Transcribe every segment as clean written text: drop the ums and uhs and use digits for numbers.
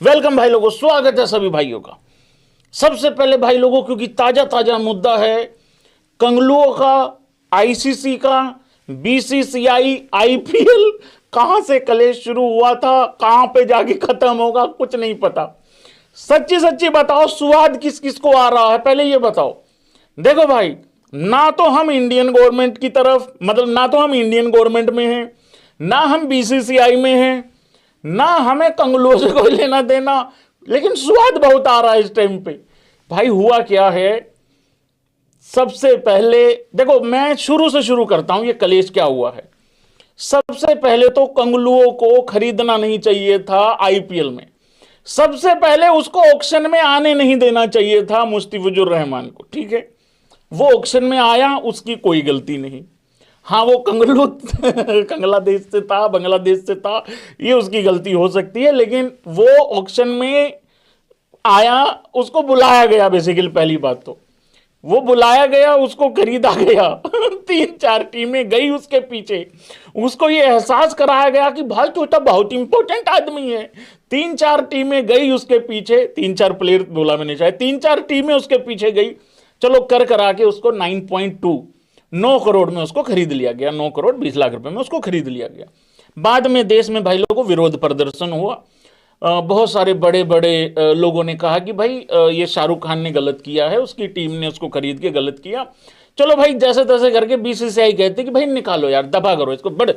Welcome भाई लोगों, स्वागत है सभी भाइयों का। सबसे पहले भाई लोगों, क्योंकि ताजा ताजा मुद्दा है कंगलुओं का, आईसीसी का, बीसीसीआई, आईपीएल, कहां से कलेश शुरू हुआ था, कहां पे जाके खत्म होगा, कुछ नहीं पता। सच्ची सच्ची बताओ, स्वाद किस किस को आ रहा है, पहले ये बताओ। देखो भाई, ना तो हम इंडियन गवर्नमेंट की तरफ, मतलब ना तो हम इंडियन गवर्नमेंट में हैं, ना हम बीसीसीआई में हैं, ना हमें कंगलुओं से कोई लेना देना, लेकिन स्वाद बहुत आ रहा है इस टाइम पे। भाई हुआ क्या है, सबसे पहले देखो, मैं शुरू से शुरू करता हूं, ये कलेश क्या हुआ है। सबसे पहले तो कंगलुओं को खरीदना नहीं चाहिए था आईपीएल में। सबसे पहले उसको ऑक्शन में आने नहीं देना चाहिए था मुस्तफिजुर रहमान को, ठीक है। वो ऑक्शन में आया, उसकी कोई गलती नहीं। हाँ, वो कंगलू कंगलादेश से था, बांग्लादेश से था, ये उसकी गलती हो सकती है, लेकिन वो ऑक्शन में आया, उसको बुलाया गया। बेसिकली पहली बात तो वो बुलाया गया, उसको खरीदा गया। 3-4 टीमें गई उसके पीछे, उसको ये एहसास कराया गया कि भाई तू तो बहुत इंपॉर्टेंट आदमी है। 3-4 टीमें गई उसके पीछे, 3-4 प्लेयर बोला मैंने, शायद 3-4 टीमें उसके पीछे गई। चलो कर करा के उसको 9 करोड़ में उसको खरीद लिया गया। 9 करोड़ 20 लाख रुपए में उसको खरीद लिया गया। बाद में देश में भाई लोगों विरोध प्रदर्शन हुआ। बहुत सारे बड़े बड़े लोगों ने कहा कि भाई ये शाहरुख खान ने गलत किया है, उसकी टीम ने उसको खरीद के गलत किया। चलो भाई, जैसे तैसे करके बीसीसीआई कहते कि भाई निकालो यार, दफा करो इसको, बड़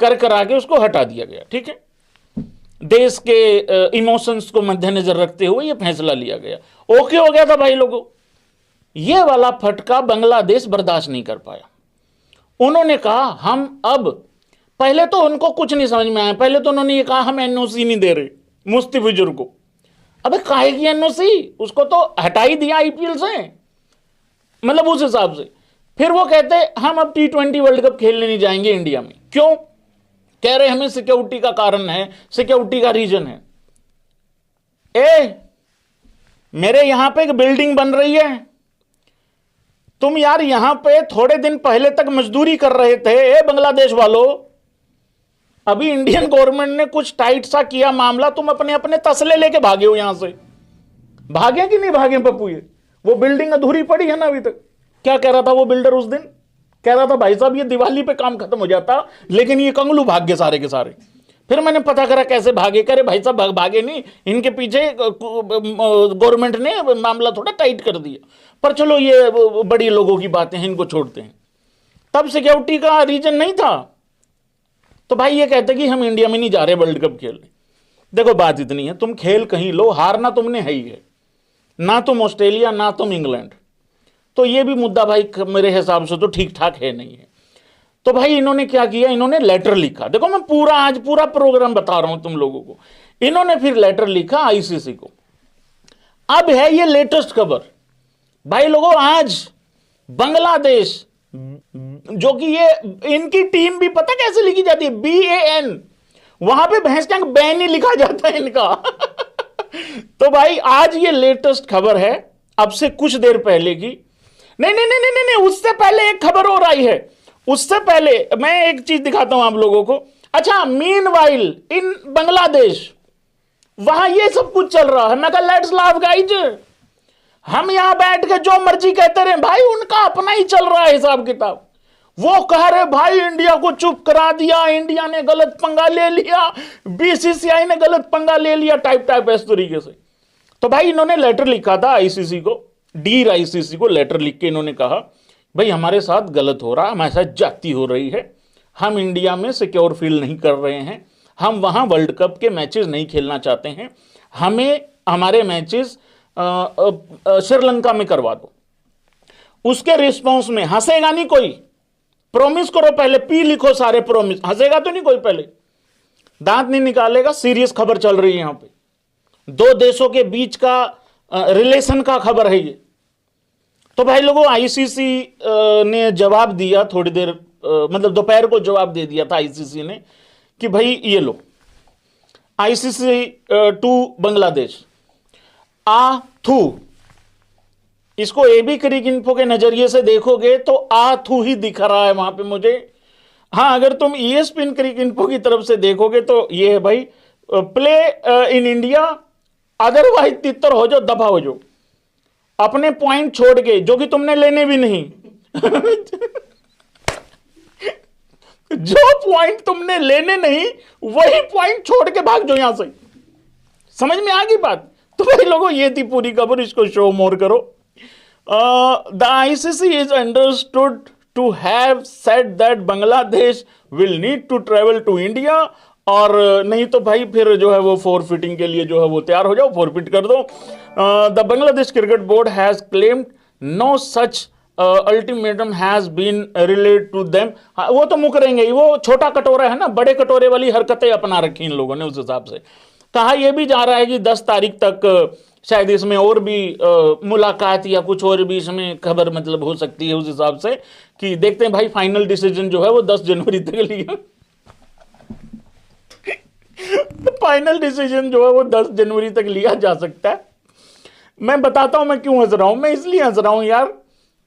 कर करा के उसको हटा दिया गया, ठीक है। देश के इमोशंस को मद्देनजर रखते हुए ये फैसला लिया गया, ओके हो गया था भाई लोगों। ये वाला फटका बांग्लादेश बर्दाश्त नहीं कर पाया। उन्होंने कहा हम अब, पहले तो उनको कुछ नहीं समझ में आया। पहले तो उन्होंने ये कहा हम एनओसी नहीं दे रहे मुस्तफिजुर को। अबे काहे की एनओसी, उसको तो हटा ही दिया आईपीएल से, मतलब उस हिसाब से। फिर वो कहते हम अब T20 वर्ल्ड कप खेलने नहीं जाएंगे इंडिया में। क्यों? कह रहे हमें सिक्योरिटी का कारण है, सिक्योरिटी का रीजन है। मेरे यहां पे एक बिल्डिंग बन रही है, तुम यार यहां पे थोड़े दिन पहले तक मजदूरी कर रहे थे बांग्लादेश वालों, अभी इंडियन गवर्नमेंट ने कुछ टाइट सा किया मामला, तुम अपने अपने तसले लेके भागे हो यहां से। भागे कि नहीं भागे पप्पू? ये वो बिल्डिंग अधूरी पड़ी है ना अभी तक। क्या कह रहा था वो बिल्डर उस दिन? कह रहा था भाई साहब ये दिवाली पे काम खत्म हो जाता, लेकिन ये कंगलू भाग गए सारे के सारे। फिर मैंने पता करा कैसे भागे, करे भाई साहब भागे नहीं, इनके पीछे गवर्नमेंट ने मामला थोड़ा टाइट कर दिया। पर चलो ये बड़ी लोगों की बातें हैं, इनको छोड़ते हैं। तब सिक्योरिटी का रीजन नहीं था, तो भाई ये कहते कि हम इंडिया में नहीं जा रहे वर्ल्ड कप खेलने। देखो बात इतनी है, तुम खेल कहीं लो, हारना तुमने है ही है, ना तुम ऑस्ट्रेलिया ना तुम इंग्लैंड। तो ये भी मुद्दा भाई मेरे हिसाब से तो ठीक ठाक है नहीं है। तो भाई इन्होंने क्या किया, इन्होंने लेटर लिखा। देखो मैं आज पूरा प्रोग्राम बता रहा हूं तुम लोगों को। इन्होंने फिर लेटर लिखा आईसीसी को। अब है ये लेटेस्ट खबर भाई लोगों, आज बांग्लादेश, जो कि ये इनकी टीम भी पता कैसे लिखी जाती है, BAN, वहां पे भैंस का बैन ही लिखा जाता है इनका। तो भाई आज ये लेटेस्ट खबर है, अब से कुछ देर पहले की। नहीं, उससे पहले एक खबर और आई है। उससे पहले मैं एक चीज दिखाता हूं आप लोगों को। अच्छा, मीनवाइल इन बांग्लादेश, वहां ये सब कुछ चल रहा है। मैं कहा लेट्स लाफ गाइज, हम यहां बैठ के जो मर्जी कहते रहे भाई, उनका अपना ही चल रहा है हिसाब किताब। वो कह रहे भाई इंडिया को चुप करा दिया, इंडिया ने गलत पंगा ले लिया, बीसीसीआई ने गलत पंगा ले लिया, टाइप इस तरीके से। तो भाई इन्होंने लेटर लिखा था आईसीसी को, डीर आईसीसी को लेटर लिख के इन्होंने कहा भाई हमारे साथ गलत हो रहा, हमारे साथ जाती हो रही है, हम इंडिया में सिक्योर फील नहीं कर रहे हैं, हम वहां वर्ल्ड कप के मैचेस नहीं खेलना चाहते हैं, हमें हमारे मैचेस श्रीलंका में करवा दो। उसके रिस्पॉन्स में हंसेगा नहीं कोई, प्रॉमिस करो पहले, पी लिखो सारे प्रॉमिस, हंसेगा तो नहीं कोई, पहले दांत नहीं निकालेगा। सीरियस खबर चल रही है यहां पे, दो देशों के बीच का रिलेशन का खबर है ये। तो भाई लोगों आईसीसी ने जवाब दिया थोड़ी देर, मतलब दोपहर को जवाब दे दिया था आईसीसी ने कि भाई ये लो, आईसीसी टू बांग्लादेश आथू, इसको एबी क्रिक इन्फो के नजरिए से देखोगे तो आथू ही दिख रहा है वहां पे मुझे। हाँ, अगर तुम ESPN क्रिक इन्फो की तरफ से देखोगे तो ये है भाई प्ले इन इंडिया, अदरवाइज तितर हो जाओ, दफा हो जाओ, अपने पॉइंट छोड़ के, जो कि तुमने लेने भी नहीं। जो पॉइंट तुमने लेने नहीं, वही पॉइंट छोड़ के भाग जाओ यहां से। समझ में आ गई बात? तो भाई लोगों, ये थी पूरी खबर, इसको शो मोर करो। The ICC is understood to have said that Bangladesh will need to travel to India, और नहीं तो भाई फिर जो है वो फॉरफिटिंग के लिए जो है वो तैयार हो जाओ, फॉरफिट कर दो। The Bangladesh cricket board has claimed no such ultimatum has been related to them. वो तो मुकरेंगे ही, वो छोटा कटोरा है ना, बड़े कटोरे वाली हरकतें अपना रखी इन लोगों ने। उस हिसाब से कहा यह भी जा रहा है कि 10 तारीख तक शायद इसमें और भी मुलाकात या कुछ और भी इसमें खबर मतलब हो सकती है, उस हिसाब से कि देखते हैं भाई, फाइनल डिसीजन जो है वो 10 जनवरी तक लिया। फाइनल डिसीजन जो है वो 10 जनवरी तक लिया जा सकता है। मैं बताता हूं मैं क्यों हंस रहा हूं। मैं इसलिए हंस रहा हूं यार,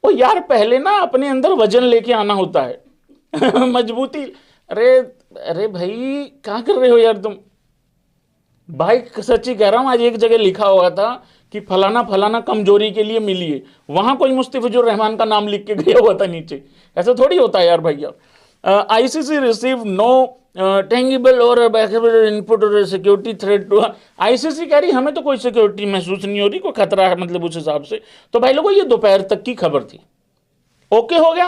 वो यार पहले ना अपने अंदर वजन लेके आना होता है। मजबूती। अरे अरे भाई क्या कर रहे हो यार तुम? भाई सच्ची कह रहा हूं, आज एक जगह लिखा हुआ था कि फलाना फलाना कमजोरी के लिए मिलिए, वहां कोई मुस्तफिजुर रहमान का नाम लिख के गया हुआ था नीचे। ऐसा थोड़ी होता है यार भैया। आईसीसी रिसीव नो टेंगिबल और इनपुट और सिक्योरिटी थ्रेट टू। आईसीसी कह रही हमें तो कोई सिक्योरिटी महसूस नहीं हो रही, कोई खतरा है मतलब उस हिसाब से। तो भाई लोगों, ये दोपहर तक की खबर थी। ओके हो गया।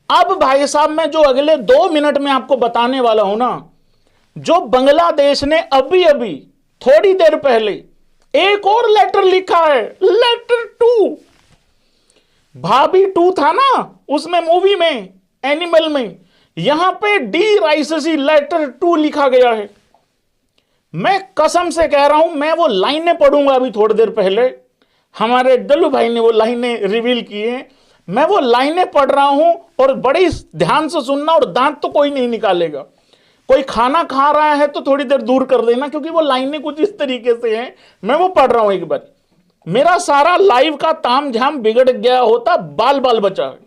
अब भाई साहब, मैं जो अगले 2 मिनट में आपको बताने वाला हूं ना, जो बांग्लादेश ने अभी अभी थोड़ी देर पहले एक और लेटर लिखा है, लेटर 2। भाभी 2 था ना उसमें, मूवी में, एनिमल में, यहां पे डी राइसेसी लेटर 2 लिखा गया है। मैं कसम से कह रहा हूं, मैं वो लाइनें पढ़ूंगा अभी थोड़ी देर पहले, हमारे दल्लू भाई ने वो लाइनें रिवील की हैं। मैं वो लाइनें पढ़ रहा हूं और बड़ी ध्यान से सुनना, और दांत तो कोई नहीं निकालेगा। कोई खाना खा रहा है तो थोड़ी देर दूर कर देना, क्योंकि वो लाइनें कुछ इस तरीके से हैं। मैं वो पढ़ रहा हूं एक बार। मेरा सारा लाइव का ताम झाम बिगड़ गया होता, बाल बाल बचा है।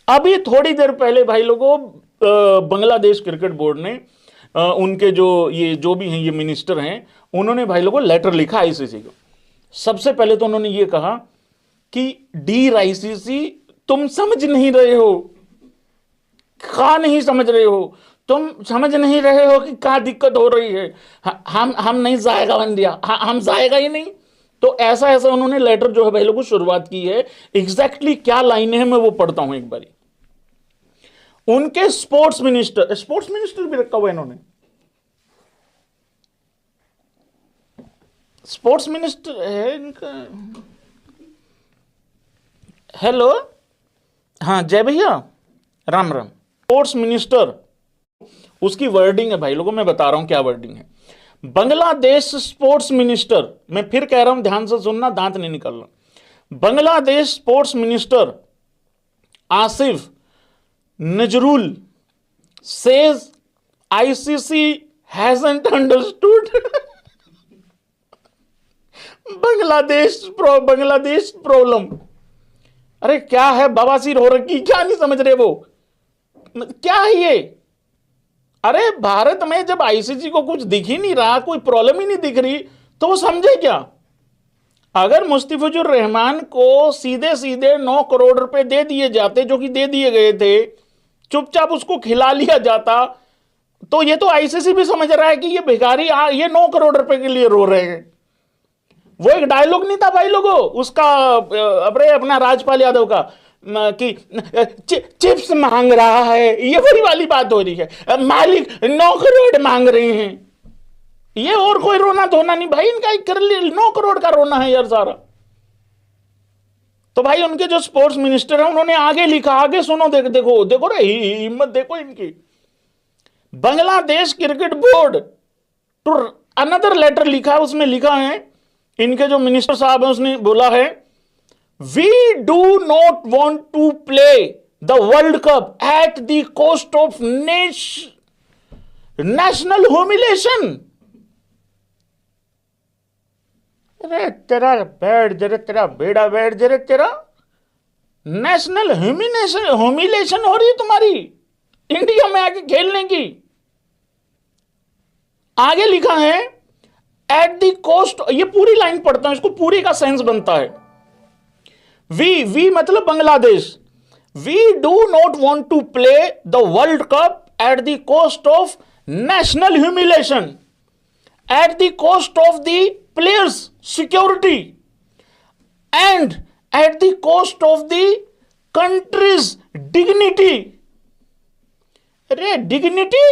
अभी थोड़ी देर पहले भाई लोगों, बांग्लादेश क्रिकेट बोर्ड ने उनके जो भी हैं ये मिनिस्टर हैं, उन्होंने भाई लोगों लेटर लिखा आईसीसी को। सबसे पहले तो उन्होंने ये कहा कि डी आईसीसी, तुम समझ नहीं रहे हो, क्या नहीं समझ रहे हो, तुम समझ नहीं रहे हो कि क्या दिक्कत हो रही है। हम नहीं जाएगा इंडिया, हम जाएगा ही नहीं। तो ऐसा ऐसा उन्होंने लेटर जो है भाई लोगों शुरुआत की है। एग्जैक्टली क्या लाइन है मैं वो पढ़ता हूं एक बारी। उनके स्पोर्ट्स मिनिस्टर भी रखा हुआ इन्होंने, स्पोर्ट्स मिनिस्टर है इनका। हेलो, हाँ जय भैया, राम राम। स्पोर्ट्स मिनिस्टर, उसकी वर्डिंग है भाई लोगों, मैं बता रहा हूं क्या वर्डिंग है। बांग्लादेश स्पोर्ट्स मिनिस्टर, मैं फिर कह रहा हूं ध्यान से सुनना, दांत नहीं निकालना। Bangladesh sports minister Asif Nazrul says ICC hasn't understood Bangladesh problem. अरे क्या है, बवासीर हो रखी, क्या नहीं समझ रहे वो, क्या है ये? अरे भारत में जब आईसीसी को कुछ दिख ही नहीं रहा, कोई प्रॉब्लम ही नहीं दिख रही, तो वो समझे क्या? अगर मुस्तफिजुर रहमान को सीधे सीधे 9 करोड़ रुपए दे दिए जाते, जो कि दे दिए गए थे, चुपचाप उसको खिला लिया जाता, तो ये तो आईसीसी भी समझ रहा है कि ये भिखारी ये 9 करोड़ रुपए के लिए रो रहे हैं। वो एक डायलॉग नहीं था भाई लोगों उसका, अपना राजपाल यादव का, कि चिप्स मांग रहा है, ये बड़ी वाली बात हो रही है, मालिक 9 करोड़ मांग रहे हैं। ये और कोई रोना धोना नहीं भाई, इनका 9 करोड़ का रोना है यार सारा। तो भाई उनके जो स्पोर्ट्स मिनिस्टर है उन्होंने आगे लिखा, आगे सुनो, देखो देखो रे, हिम्मत देखो इनकी। Bangladesh cricket board to another letter लिखा है, उसमें लिखा है, इनके जो मिनिस्टर साहब है उसने बोला है, we do not want to play the world cup at the cost of national humiliation. अरे तेरा बैठ जरे, तेरा बेड़ा बैठ जरे, तेरा नेशनल ह्यूमिलेशन हो रही है तुम्हारी इंडिया में आके खेलने की। आगे लिखा है एट द कॉस्ट, ये पूरी लाइन पढ़ता हूं, इसको पूरी का सेंस बनता है। वी मतलब Bangladesh, we do not want to play the world cup at the cost of national humiliation, at the cost of the players security and at the cost of the countries dignity. अरे dignity,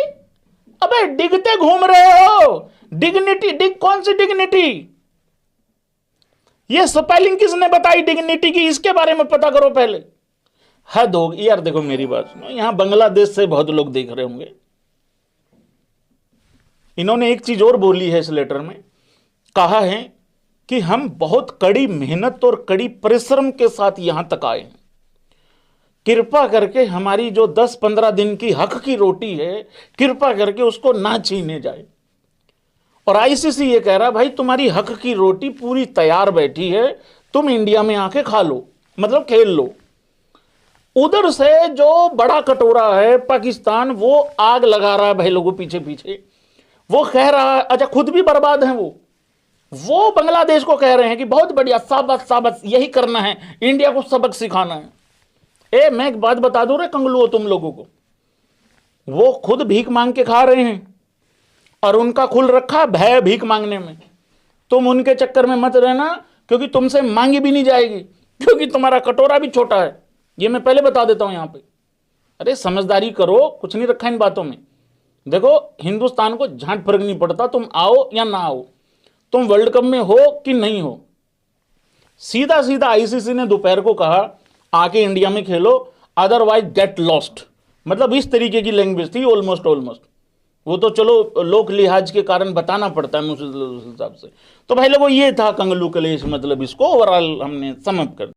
अबे डिगते घूम रहे हो, dignity, कौन सी dignity? ये spelling किसने बताई डिग्निटी की, इसके बारे में पता करो पहले। हद होगी यार। देखो मेरी बात सुनो, यहां बांग्लादेश से बहुत लोग देख रहे होंगे। इन्होंने एक चीज और बोली है इस लेटर में, कहा है कि हम बहुत कड़ी मेहनत और कड़ी परिश्रम के साथ यहां तक आए हैं, कृपा करके हमारी जो 10-15 दिन की हक की रोटी है, कृपा करके उसको ना छीने जाए। और आईसीसी ये कह रहा भाई तुम्हारी हक की रोटी पूरी तैयार बैठी है, तुम इंडिया में आके खा लो, मतलब खेल लो। उधर से जो बड़ा कटोरा है पाकिस्तान, वो आग लगा रहा है भाई लोगों पीछे पीछे, वो कह रहा है, अच्छा खुद भी बर्बाद है वो बांग्लादेश को कह रहे हैं कि बहुत बढ़िया, साबस साबस, यही करना है, इंडिया को सबक सिखाना है। मैं एक बात बता दूं रे कंगलुओ तुम लोगों को, वो खुद भीख मांग के खा रहे हैं और उनका खुल रखा भय भीख मांगने में। तुम उनके चक्कर में मत रहना, क्योंकि तुमसे मांगी भी नहीं जाएगी, क्योंकि तुम्हारा कटोरा भी छोटा है, ये मैं पहले बता देता हूं यहां पे। अरे समझदारी करो, कुछ नहीं रखा इन बातों में। देखो हिंदुस्तान को झांट फर्क नहीं पड़ता, तुम आओ या ना आओ, तुम वर्ल्ड कप में हो कि नहीं हो। सीधा सीधा आईसीसी ने दोपहर को कहा आके इंडिया में खेलो, अदरवाइज गेट लॉस्ट, मतलब इस तरीके की लैंग्वेज थी ऑलमोस्ट। वो तो चलो लोक लिहाज के कारण बताना पड़ता है उस हिसाब से। तो भाई लोगों ये था कंगलू कलेश, मतलब इसको ओवरऑल हमने समझ कर